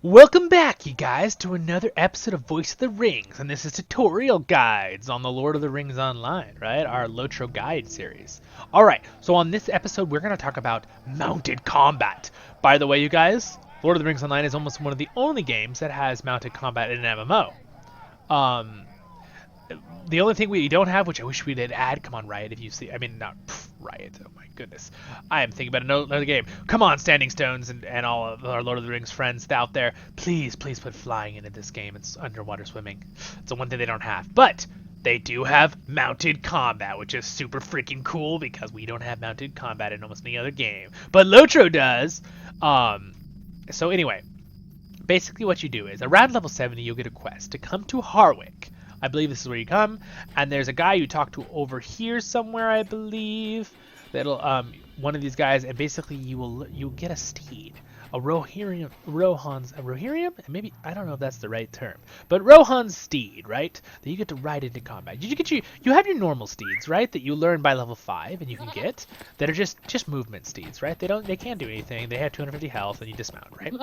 Welcome back, you guys, to another episode of Voice of the Rings, and this is tutorial guides on the Lord of the Rings Online, right? Our LOTRO guide series. Alright, so on this episode, we're going to talk about mounted combat. By the way, you guys, Lord of the Rings Online is almost one of the only games that has mounted combat in an MMO. The only thing we don't have, which I wish we did add, come on, Riot, if you see, Riot, oh my goodness. I am thinking about another game. Come on, Standing Stones and all of our Lord of the Rings friends out there. Please put flying into this game. It's underwater swimming. It's the one thing they don't have. But they do have mounted combat, which is super freaking cool because we don't have mounted combat in almost any other game. But LOTRO does. So anyway, basically what you do is around level 70, you'll get a quest to come to Harwick. I believe this is where you come, and there's a guy you talk to over here somewhere, I believe. That'll one of these guys, and basically you'll get a steed, a Rohirrim, maybe I don't know if that's the right term, but Rohan's steed, right? That you get to ride into combat. You have your normal steeds, right? That you learn by level 5, and you can get that are just movement steeds, right? They can't do anything. They have 250 health, and you dismount, right?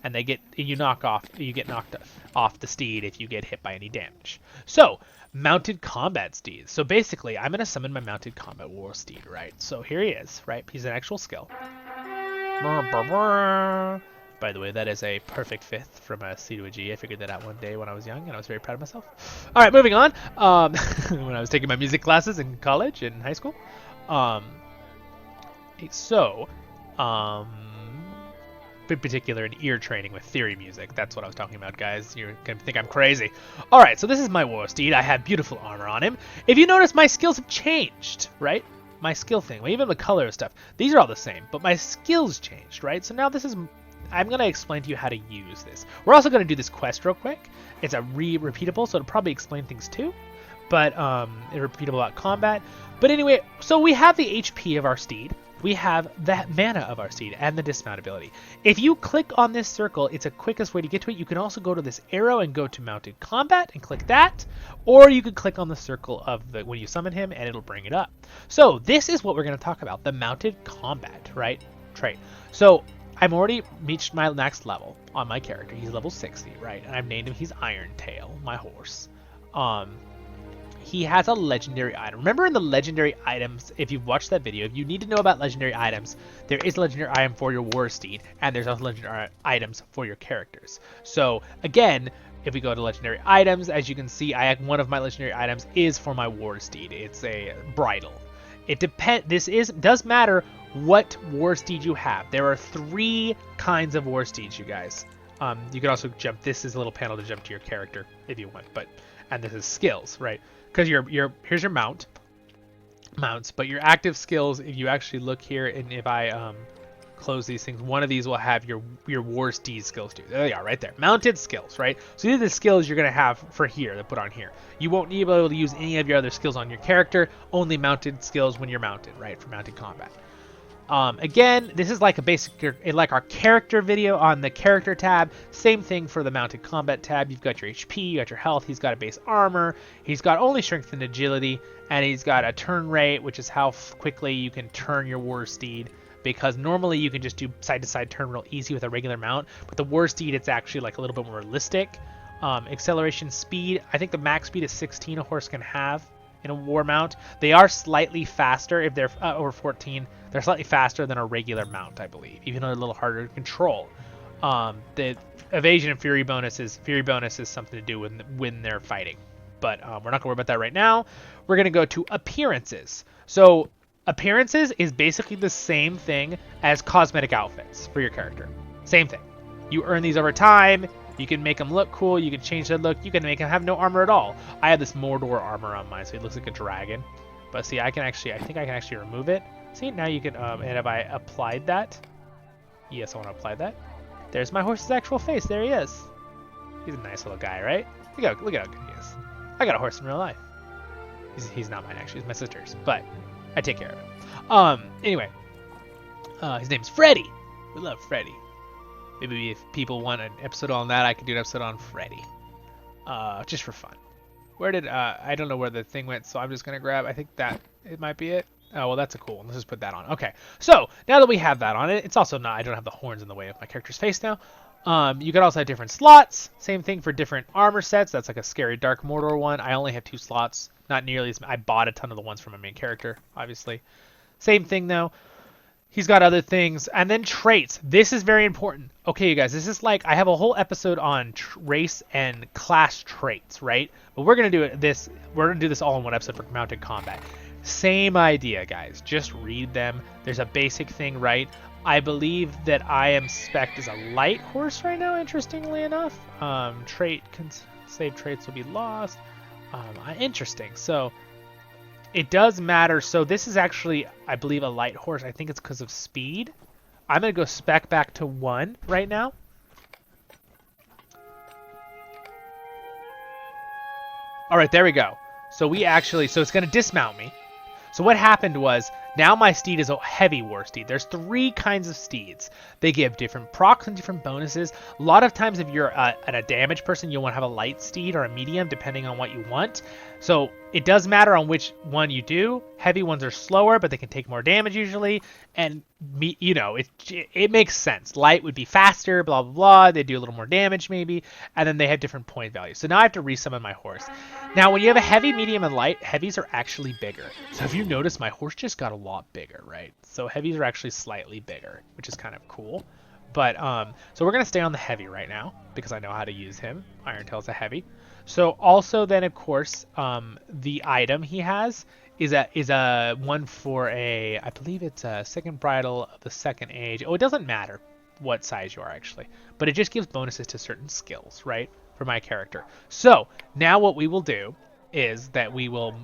And you get knocked off the steed if you get hit by any damage. So mounted combat steeds. So basically, I'm gonna summon my mounted combat war steed, right? So here he is, right? He's an actual skill. By the way, that is a perfect fifth from a C to a G. I figured that out one day when I was young, and I was very proud of myself. All right, moving on. When I was taking my music classes in college and high school. In particular in ear training with theory music. That's what I was talking about, guys. You're going to think I'm crazy. Alright, so this is my war steed. I have beautiful armor on him. If you notice, my skills have changed, right? My skill thing, well, even the color of stuff. These are all the same, but my skills changed, right? So now I'm going to explain to you how to use this. We're also going to do this quest real quick. It's a repeatable, so it'll probably explain things too. But it's repeatable about combat. But anyway, so we have the HP of our steed. We have the mana of our steed and the dismount ability. If you click on this circle, it's the quickest way to get to it. You can also go to this arrow and go to mounted combat and click that, or you could click on the circle of when you summon him and it'll bring it up. So this is what we're going to talk about, the mounted combat, right? Trait. So I'm already reached my next level on my character. He's level 60, right? And I've named him, he's Iron Tail, my horse. He has a legendary item. Remember in the legendary items, if you've watched that video, if you need to know about legendary items, there is a legendary item for your war steed, and there's also legendary items for your characters. So again, if we go to legendary items, as you can see, one of my legendary items is for my war steed. It's a bridle. It does matter what war steed you have. There are 3 kinds of war steeds, you guys. You can also jump. This is a little panel to jump to your character if you want, and this is skills, right? Because here's your mounts, but your active skills, if you actually look here, and if I close these things, one of these will have your war steed skills too. There they are, right there. Mounted skills, right? So these are the skills you're gonna have for here that put on here. You won't be able to use any of your other skills on your character. Only mounted skills when you're mounted, right? For mounted combat. Again, this is like like our character video on the character tab. Same thing for the mounted combat tab. You've got your HP, you got your health, he's got a base armor, he's got only strength and agility, and he's got a turn rate, which is how quickly you can turn your war steed. Because normally you can just do side-to-side turn real easy with a regular mount, but the war steed, it's actually like a little bit more realistic. Acceleration speed, I think the max speed is 16 a horse can have in a war mount. They are slightly faster if they're over 14. They're slightly faster than a regular mount, I believe, even though they're a little harder to control. The evasion and fury bonus is something to do when they're fighting, but we're not gonna worry about that right now. We're gonna go to appearances. So appearances is basically the same thing as cosmetic outfits for your character. Same thing. You earn these over time. You can make them look cool. You can change their look. You can make them have no armor at all. I have this Mordor armor on mine, so it looks like a dragon. But see, I think I can actually remove it. See, now you can, and have I applied that? Yes, I want to apply that. There's my horse's actual face. There he is. He's a nice little guy, right? Look at how good he is. I got a horse in real life. He's not mine, actually. He's my sister's, but I take care of him. Anyway, his name's Freddy. We love Freddy. Maybe if people want an episode on that, I could do an episode on Freddy. Just for fun. I don't know where the thing went, so I'm just going to grab, I think it might be it. Oh, well, that's a cool one. Let's just put that on. Okay, so now that we have that on it, it's also not, I don't have the horns in the way of my character's face now. You could also have different slots. Same thing for different armor sets. That's like a scary Dark Mordor one. I only have 2 slots. Not nearly as... I bought a ton of the ones from my main character, obviously. Same thing, though. He's got other things. And then traits. This is very important. Okay, you guys, this is like... I have a whole episode on race and class traits, right? But we're going to do this... We're going to do this all in one episode for mounted combat. Same idea, guys. Just read them. There's a basic thing, right? I believe that I am spec'd as a light horse right now, interestingly enough. Save traits will be lost. Interesting. So it does matter. So this is actually, I believe, a light horse. I think it's because of speed. I'm going to go spec back to 1 right now. All right, there we go. So it's going to dismount me. So what happened was, now my steed is a heavy war steed. There's 3 kinds of steeds. They give different procs and different bonuses. A lot of times if you're a damage person, you'll want to have a light steed or a medium, depending on what you want. So it does matter on which one you do. Heavy ones are slower, but they can take more damage usually. And, you know, it makes sense. Light would be faster, blah, blah, blah. They do a little more damage maybe. And then they have different point values. So now I have to resummon my horse. Now, when you have a heavy, medium, and light, heavies are actually bigger. So if you notice, my horse just got a lot bigger, right? So heavies are actually slightly bigger, which is kind of cool. But, so we're going to stay on the heavy right now because I know how to use him. Irontail's a heavy. So also then, of course, the item he has is a one for I believe it's a second bridle of the second age. Oh, it doesn't matter what size you are actually, but it just gives bonuses to certain skills, right, for my character. So now what we will do is that we will...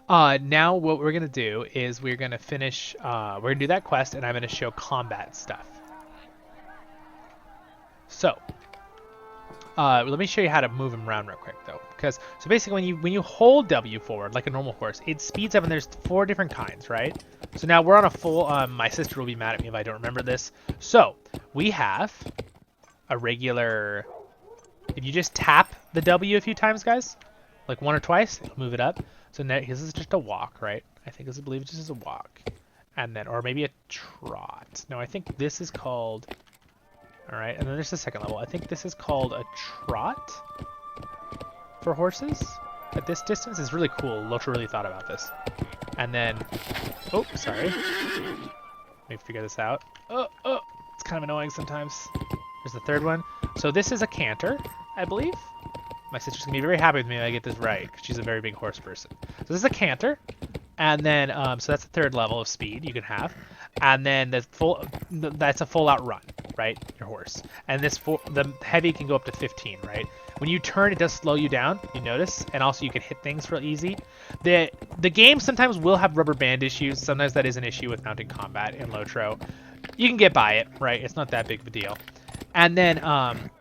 now what we're going to do is we're going to finish, we're going to do that quest, and I'm going to show combat stuff. So... let me show you how to move him around real quick, though. So basically, when you hold W forward, like a normal horse, it speeds up, and there's 4 different kinds, right? So now we're on a full... my sister will be mad at me if I don't remember this. So, we have a regular... If you just tap the W a few times, guys, like 1 or twice, it'll move it up. So now this is just a walk, right? I believe it's just a walk. And then, or maybe a trot. No, I think this is called... All right, and then there's the second level. I think this is called a trot for horses at this distance. It's really cool. LOTRO really thought about this. And then, oh, sorry. Let me figure this out. Oh, it's kind of annoying sometimes. There's the third one. So this is a canter, I believe. My sister's gonna be very happy with me if I get this right, because she's a very big horse person. So this is a canter. And then, so that's the 3rd level of speed you can have. And then that's a full out run, right? Your horse. And the heavy can go up to 15, right? When you turn, it does slow you down, you notice. And also you can hit things real easy. The game sometimes will have rubber band issues. Sometimes that is an issue with mounted combat in LOTRO. You can get by it, right? It's not that big of a deal. And then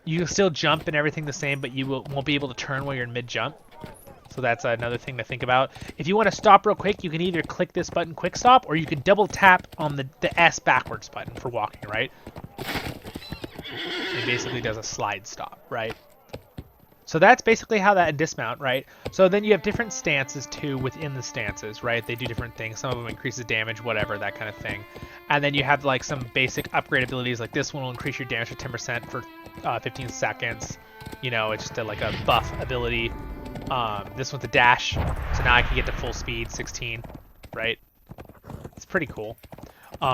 you can still jump and everything the same, but you won't be able to turn while you're in mid-jump. So that's another thing to think about. If you want to stop real quick, you can either click this button, quick stop, or you can double tap on the S backwards button for walking, right? It basically does a slide stop, right? So that's basically how that dismount, right? So then you have different stances too within the stances, right? They do different things. Some of them increases damage, whatever, that kind of thing. And then you have like some basic upgrade abilities, like this one will increase your damage to 10% for 15 seconds. You know, it's just like a buff ability. This one's a dash, so now I can get to full speed, 16, right? It's pretty cool.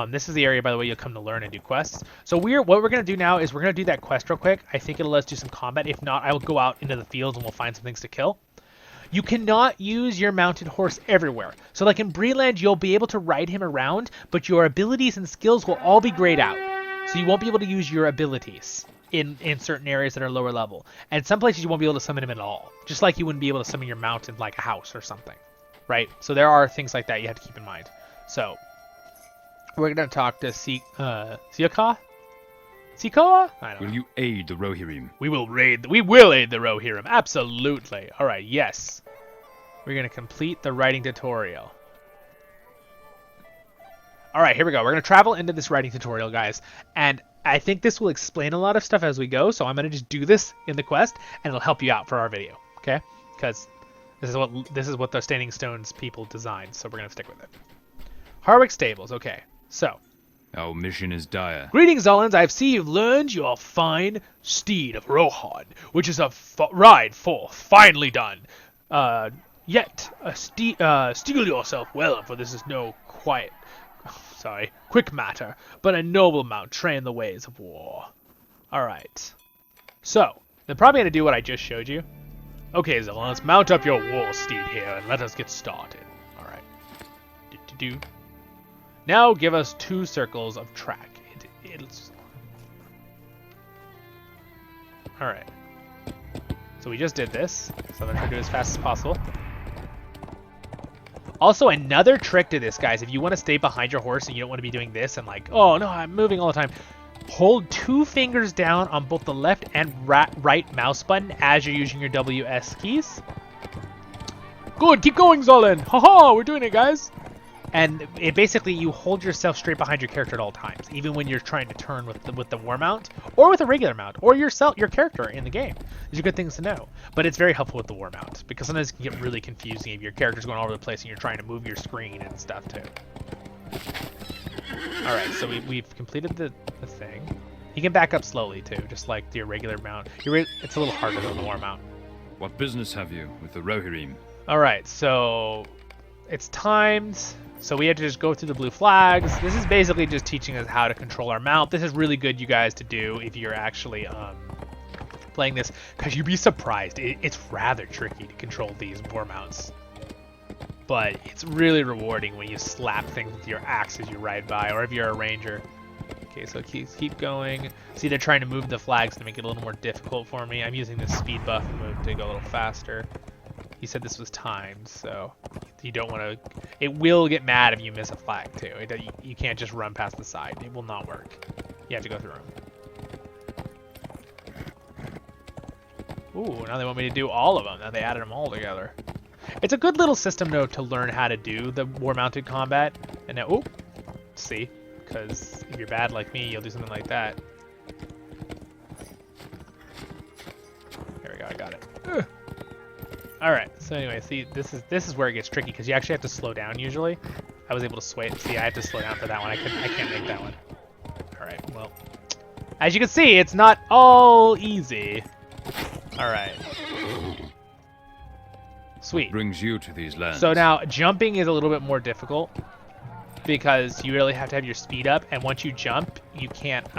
This is the area, by the way, you'll come to learn and do quests. So what we're going to do now is we're going to do that quest real quick. I think it'll let us do some combat. If not, I will go out into the fields and we'll find some things to kill. You cannot use your mounted horse everywhere. So like in Breland, you'll be able to ride him around, but your abilities and skills will all be grayed out. So you won't be able to use your abilities in certain areas that are lower level. And some places you won't be able to summon him at all. Just like you wouldn't be able to summon your mount in like a house or something. Right? So there are things like that you have to keep in mind. So we're going to talk to Sikoa? Sikoa? I don't know. Will you aid the Rohirrim? We will aid the Rohirrim. Absolutely. All right, yes. We're going to complete the writing tutorial. All right, here we go. We're going to travel into this writing tutorial, guys. And I think this will explain a lot of stuff as we go, so I'm going to just do this in the quest, and it'll help you out for our video, okay? Because this is what the Standing Stones people designed, so we're going to stick with it. Harwick Stables, okay. So, Our mission is dire. Greetings, Zollans. I see you've learned your fine steed of Rohan, which is a ride forth, finely done. Yet, steel yourself well, for this is no quick matter, but a noble mount trained the ways of war. Alright. So, they're probably going to do what I just showed you. Okay, Zolan, let's mount up your war steed here and let us get started. Alright. Now give us 2 circles of track. Alright. So we just did this, so I'm going to try to do it as fast as possible. Also, another trick to this, guys, if you want to stay behind your horse and you don't want to be doing this and like, oh no, I'm moving all the time, hold 2 fingers down on both the left and right mouse button as you're using your WS keys. Good, keep going, Zolan. Haha, we're doing it, guys. And it basically, you hold yourself straight behind your character at all times, even when you're trying to turn with the war mount, or with a regular mount, or your character in the game. These are good things to know. But it's very helpful with the war mount, because sometimes it can get really confusing if your character's going all over the place and you're trying to move your screen and stuff too. Alright, so we've completed the thing. You can back up slowly too, just like your regular mount. It's a little harder than the war mount. What business have you with the Rohirrim? Alright, so it's timed. So we have to just go through the blue flags. This is basically just teaching us how to control our mount. This is really good, you guys, to do if you're actually playing this, because you'd be surprised. It's rather tricky to control these war mounts. But it's really rewarding when you slap things with your axe as you ride by, or if you're a ranger. Okay, so keep going. See, they're trying to move the flags to make it a little more difficult for me. I'm using this speed buff move to go a little faster. He said this was timed, so you don't want to... It will get mad if you miss a flag, too. You can't just run past the side. It will not work. You have to go through them. Ooh, now they want me to do all of them. Now they added them all together. It's a good little system, though, to learn how to do the war-mounted combat. And now... Ooh! See? Because if you're bad like me, you'll do something like that. There we go, I got it. Ugh. Alright, so anyway, see, this is where it gets tricky, because you actually have to slow down usually. I was able to sway it. See, I had to slow down for that one. I can't make that one. Alright, well. As you can see, it's not all easy. Alright. Sweet. What brings you to these lands? So now, jumping is a little bit more difficult, because you really have to have your speed up, and once you jump, you can't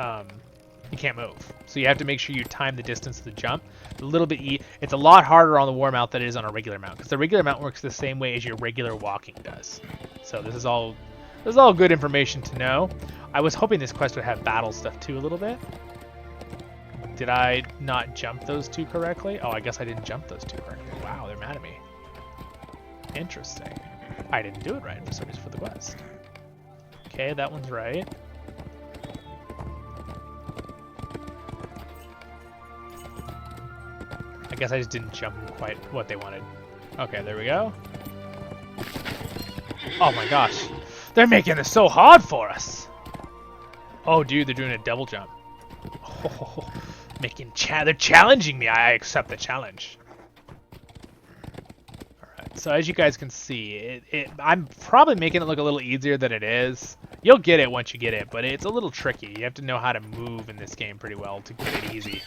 move. So you have to make sure you time the distance of the jump. A little bit it's a lot harder on the war mount than it is on a regular mount, because the regular mount works the same way as your regular walking does. So this is all good information to know. I was hoping this quest would have battle stuff too a little bit. Did I not jump those 2 correctly? Oh, I guess I didn't jump those 2 correctly. Wow, they're mad at me. Interesting. I didn't do it right for some reason for the quest. Okay, that one's right. I guess I just didn't jump quite what they wanted. Okay, there we go. Oh my gosh. They're making this so hard for us. Oh, dude, they're doing a double jump. Oh, they're challenging me. I accept the challenge. Alright, so as you guys can see, I'm probably making it look a little easier than it is. You'll get it once you get it, but it's a little tricky. You have to know how to move in this game pretty well to get it easy.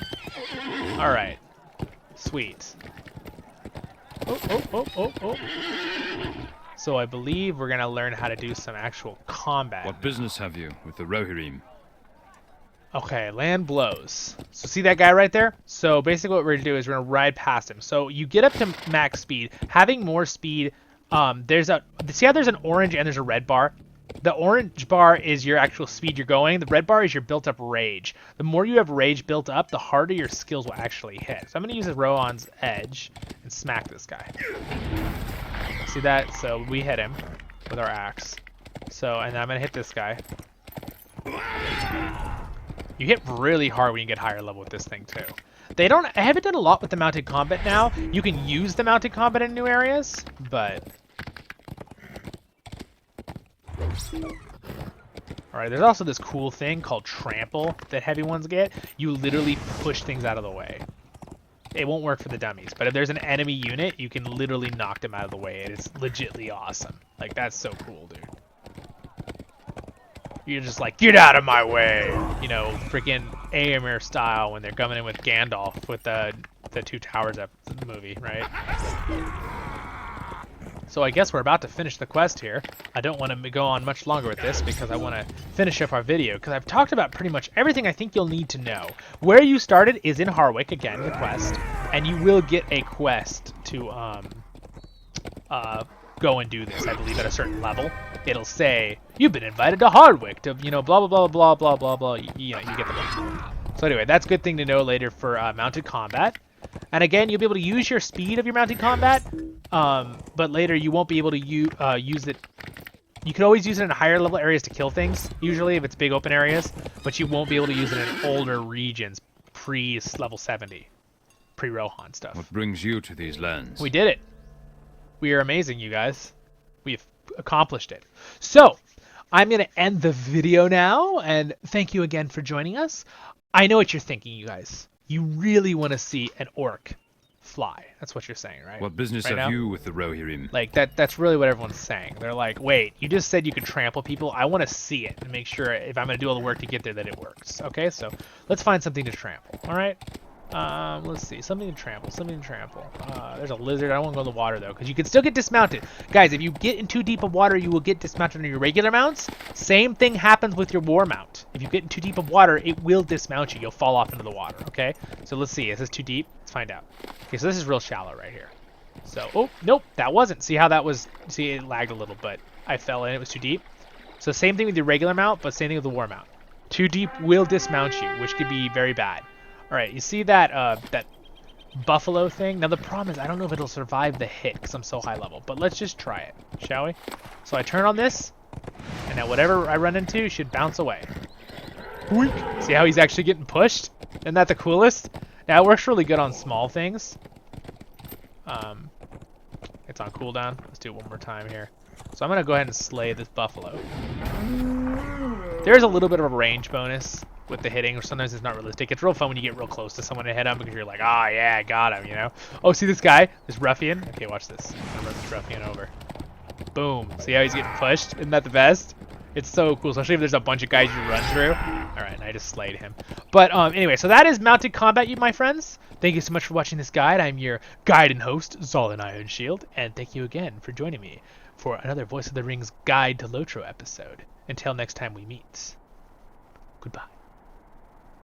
Alright. Sweet. Oh. So I believe we're going to learn how to do some actual combat. What business have you with the Rohirrim? Okay, land blows. So see that guy right there? So basically what we're going to do is we're going to ride past him. So you get up to max speed. Having more speed, see how there's an orange and there's a red bar? The orange bar is your actual speed you're going. The red bar is your built-up rage. The more you have rage built up, the harder your skills will actually hit. So I'm going to use a Rohan's Edge and smack this guy. See that? So we hit him with our axe. So, and I'm going to hit this guy. You hit really hard when you get higher level with this thing too. I haven't done a lot with the mounted combat now. You can use the mounted combat in new areas, but... Alright, there's also this cool thing called Trample that heavy ones get. You literally push things out of the way. It won't work for the dummies, but if there's an enemy unit, you can literally knock them out of the way. It is legitly awesome. Like, that's so cool, dude. You're just like, get out of my way! You know, freaking Aemir style when they're coming in with Gandalf with the Two Towers movie, right? So I guess we're about to finish the quest here. I don't want to go on much longer with this because I want to finish up our video because I've talked about pretty much everything I think you'll need to know. Where you started is in Harwick, again, the quest, and you will get a quest to go and do this, I believe, at a certain level. It'll say, you've been invited to Hardwick to, you know, blah, blah, blah, blah, blah, blah, blah. You know, you get the point. So anyway, that's a good thing to know later for mounted combat. And again, you'll be able to use your speed of your mounted combat, but later you won't be able to use it. You can always use it in higher level areas to kill things, usually if it's big open areas, but you won't be able to use it in older regions, pre-level 70, pre-Rohan stuff. What brings you to these lands? We did it. We are amazing, you guys. We've accomplished it. So, I'm going to end the video now, and thank you again for joining us. I know what you're thinking, you guys. You really want to see an orc fly. That's what you're saying, right? What business have you with the Rohirrim? Like, that's really what everyone's saying. They're like, wait, you just said you could trample people. I want to see it and make sure if I'm going to do all the work to get there that it works. Okay, so let's find something to trample, all right? Let's see. Something to trample. There's a lizard. I don't want to go in the water, though, because you can still get dismounted. Guys, if you get in too deep of water, you will get dismounted on your regular mounts. Same thing happens with your war mount. If you get in too deep of water, it will dismount you. You'll fall off into the water, okay? So let's see. Is this too deep? Let's find out. Okay, so this is real shallow right here. So, oh, nope, that wasn't. See how that was? See, it lagged a little, but I fell in. It was too deep. So same thing with your regular mount, but same thing with the war mount. Too deep will dismount you, which could be very bad. All right, you see that that buffalo thing? Now the problem is I don't know if it'll survive the hit because I'm so high level, but let's just try it, shall we? So I turn on this, and now whatever I run into should bounce away. Boink. See how he's actually getting pushed? Isn't that the coolest? Now it works really good on small things. It's on cooldown. Let's do it one more time here. So I'm gonna go ahead and slay this buffalo. There's a little bit of a range bonus with the hitting, or sometimes it's not realistic. It's real fun when you get real close to someone to hit them because you're like, ah, yeah, I got him, you know? Oh, see this guy? This ruffian? Okay, watch this. I'm gonna run this ruffian over. Boom. See how he's getting pushed? Isn't that the best? It's so cool, especially if there's a bunch of guys you run through. All right, and I just slayed him. But anyway, so that is mounted combat, you my friends. Thank you so much for watching this guide. I'm your guide and host, Zolin Ironshield, and thank you again for joining me for another Voice of the Rings Guide to LOTRO episode. Until next time we meet. Goodbye.